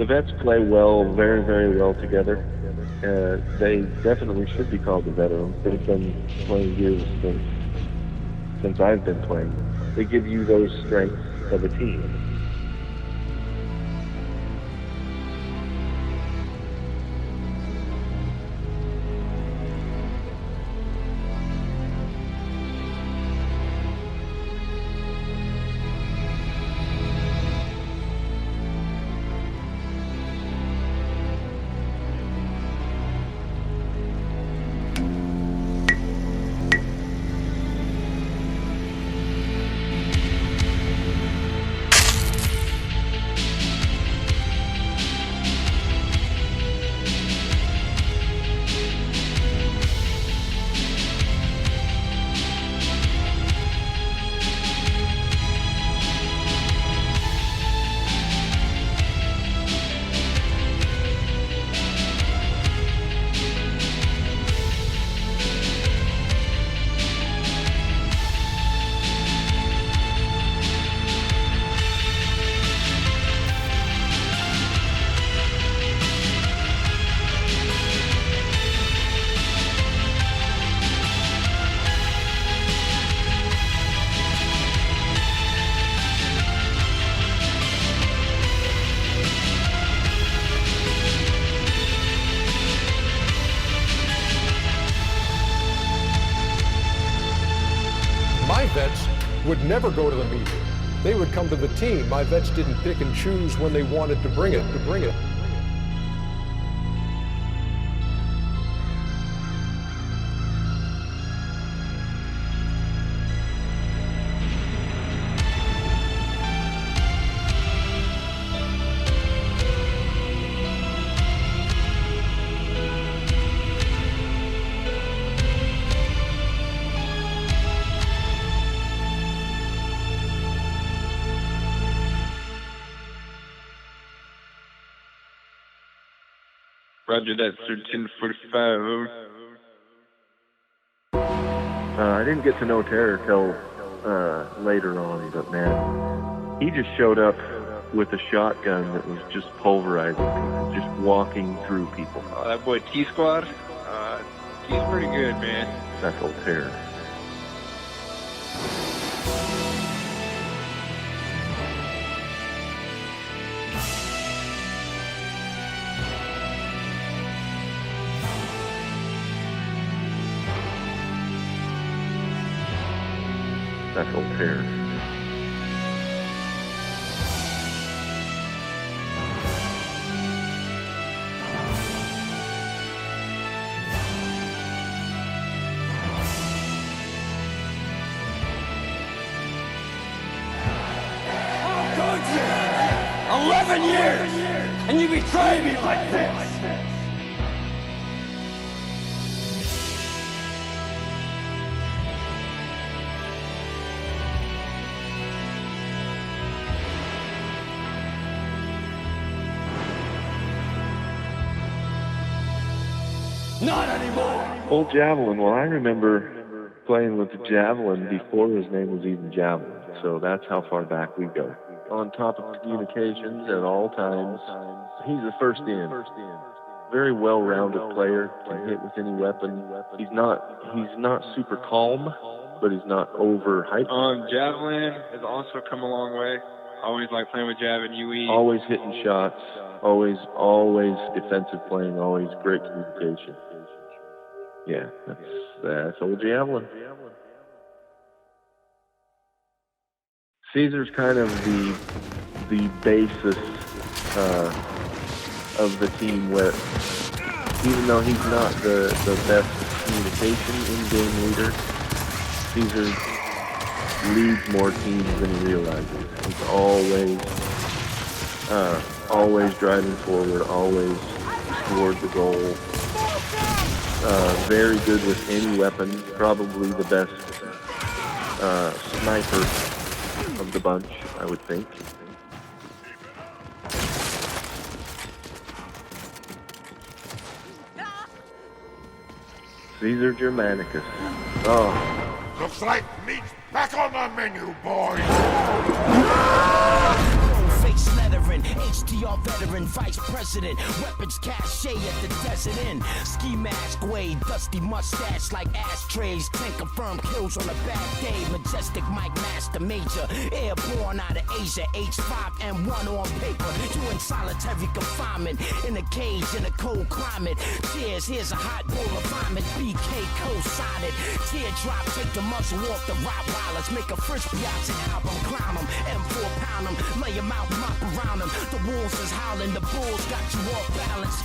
The vets play well, very, very well together. They definitely should be called the veterans. They've been playing years since I've been playing. They give you those strengths of a team. My vets would never go to the meeting. They would come to the team. My vets didn't pick and choose when they wanted to bring it. Roger that, sir. 1045. I didn't get to know Terror till later on, but man, he just showed up with a shotgun that was just pulverizing people, just walking through people. Oh, that boy T-Squad, he's pretty good, man. That's old Terror. That's old Terror. How could you? 11 years! And you betray me like this! Not anymore! Old Javelin, well, I remember playing with the Javelin before his name was even Javelin, so that's how far back we go. On top of communications at all times, he's the first in. Very well-rounded player, can hit with any weapon. He's not super calm, but he's not over-hyped. Javelin has also come a long way. Always like playing with Jav and UE. Always hitting shots, always defensive playing, always great communication. Yeah, that's old Javelin. Caesar's kind of the basis of the team, where even though he's not the best communication in-game leader, Caesar leads more teams than he realizes. He's always driving forward, always toward the goal. Very good with any weapon, probably the best sniper of the bunch, I would think. Caesar Germanicus. Oh. Looks like meat's back on the menu, boys! Face leathering, HDR veteran vice president. Weapons cache at the desert inn. Ski mask way, dusty mustache like ashtrays. 10 confirmed kills on a bad day. Majestic Mike Master Major, airborne out of Asia. H5N1 on paper. You in solitary confinement, in a cage in a cold climate. Cheers, here's a hot bowl of vomit. BK co-sided. Teardrop, take the muzzle off the Rottweilers. Make a fresh Beyonce album, clown them. M4 pound them, lay them out, mop around them. The wolves is howling, the bulls got you off balance.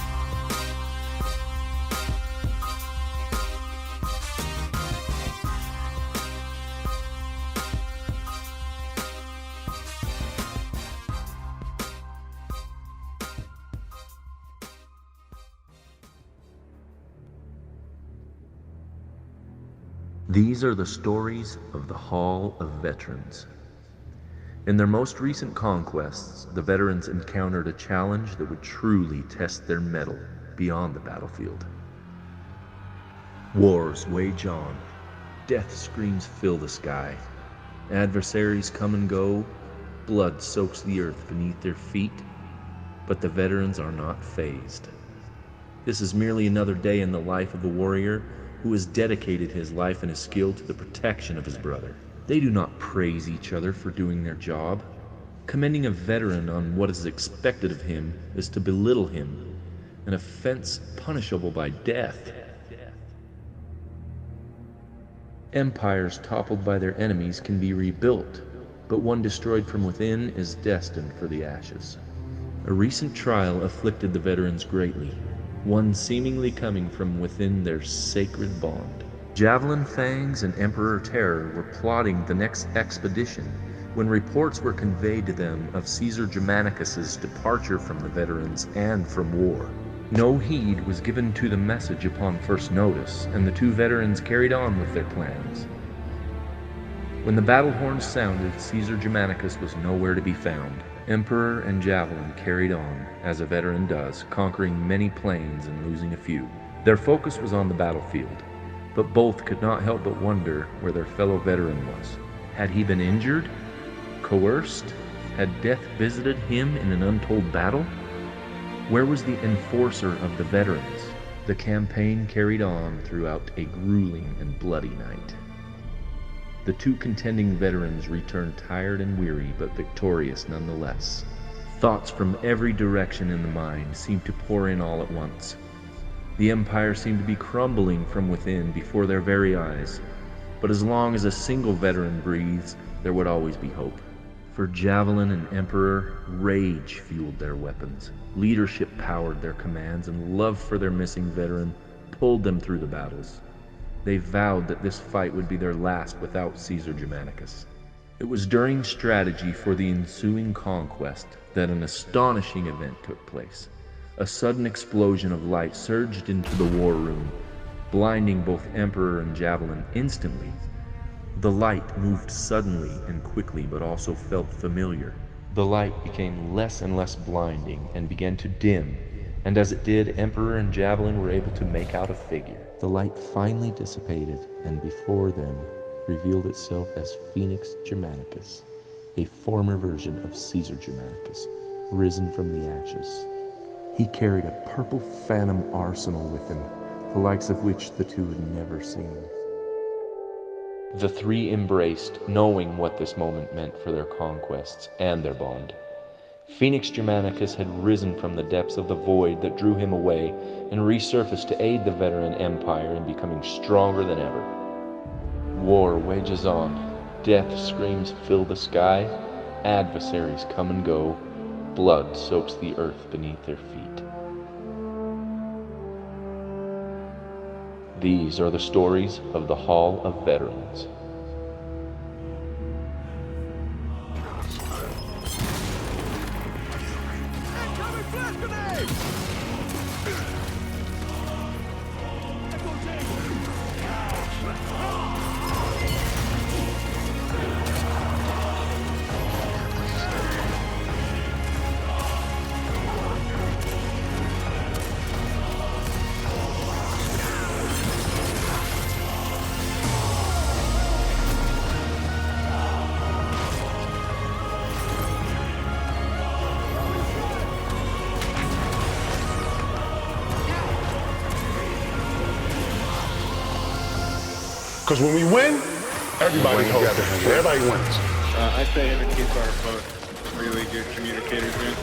These are the stories of the Hall of Veterans. In their most recent conquests, the veterans encountered a challenge that would truly test their mettle beyond the battlefield. Wars wage on. Death screams fill the sky. Adversaries come and go. Blood soaks the earth beneath their feet. But the veterans are not fazed. This is merely another day in the life of a warrior who has dedicated his life and his skill to the protection of his brother. They do not praise each other for doing their job. Commending a veteran on what is expected of him is to belittle him, an offense punishable by death. Empires toppled by their enemies can be rebuilt, but one destroyed from within is destined for the ashes. A recent trial afflicted the veterans greatly, one seemingly coming from within their sacred bond. Javelin Fangs and Emperor Terror were plotting the next expedition when reports were conveyed to them of Caesar Germanicus's departure from the veterans and from war. No heed was given to the message upon first notice, and the two veterans carried on with their plans. When the battle horns sounded, Caesar Germanicus was nowhere to be found. Emperor and Javelin carried on, as a veteran does, conquering many plains and losing a few. Their focus was on the battlefield, but both could not help but wonder where their fellow veteran was. Had he been injured? Coerced? Had death visited him in an untold battle? Where was the enforcer of the veterans? The campaign carried on throughout a grueling and bloody night. The two contending veterans returned tired and weary, but victorious nonetheless. Thoughts from every direction in the mind seemed to pour in all at once. The empire seemed to be crumbling from within before their very eyes. But as long as a single veteran breathes, there would always be hope. For Javelin and Emperor, rage fueled their weapons. Leadership powered their commands, and love for their missing veteran pulled them through the battles. They vowed that this fight would be their last without Caesar Germanicus. It was during strategy for the ensuing conquest that an astonishing event took place. A sudden explosion of light surged into the war room, blinding both Emperor and Javelin instantly. The light moved suddenly and quickly, but also felt familiar. The light became less and less blinding and began to dim, and as it did, Emperor and Javelin were able to make out a figure. The light finally dissipated, and before them revealed itself as Phoenix Germanicus, a former version of Caesar Germanicus, risen from the ashes. He carried a purple phantom arsenal with him, the likes of which the two had never seen. The three embraced, knowing what this moment meant for their conquests and their bond. Phoenix Germanicus had risen from the depths of the void that drew him away and resurfaced to aid the veteran empire in becoming stronger than ever. War wages on. Death screams fill the sky. Adversaries come and go. Blood soaks the earth beneath their feet. These are the stories of the Hall of Veterans. Because when we win, everybody's holding. Everybody wins. I'd say him and Keith are both really good communicators, man.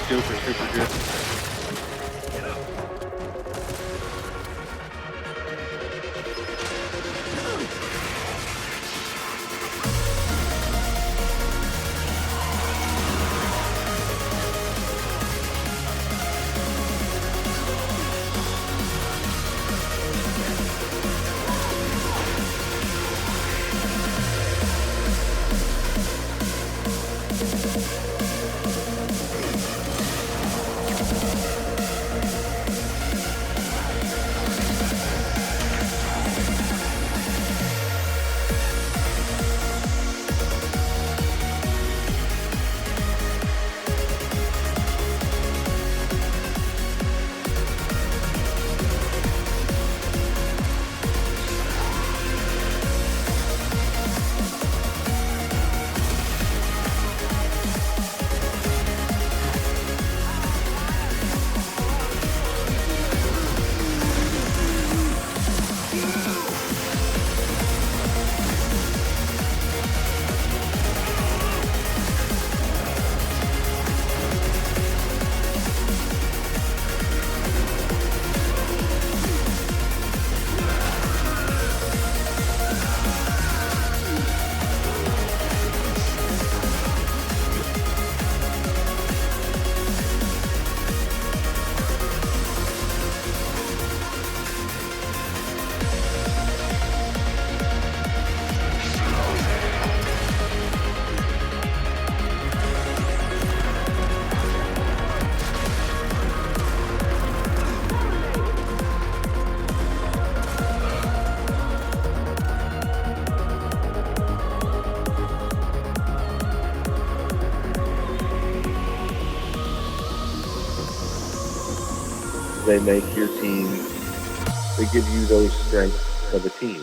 Super, super good. They make your team, they give you those strengths of a team.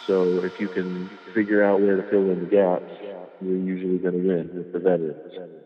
So if you can figure out where to fill in the gaps, you're usually going to win with the veterans.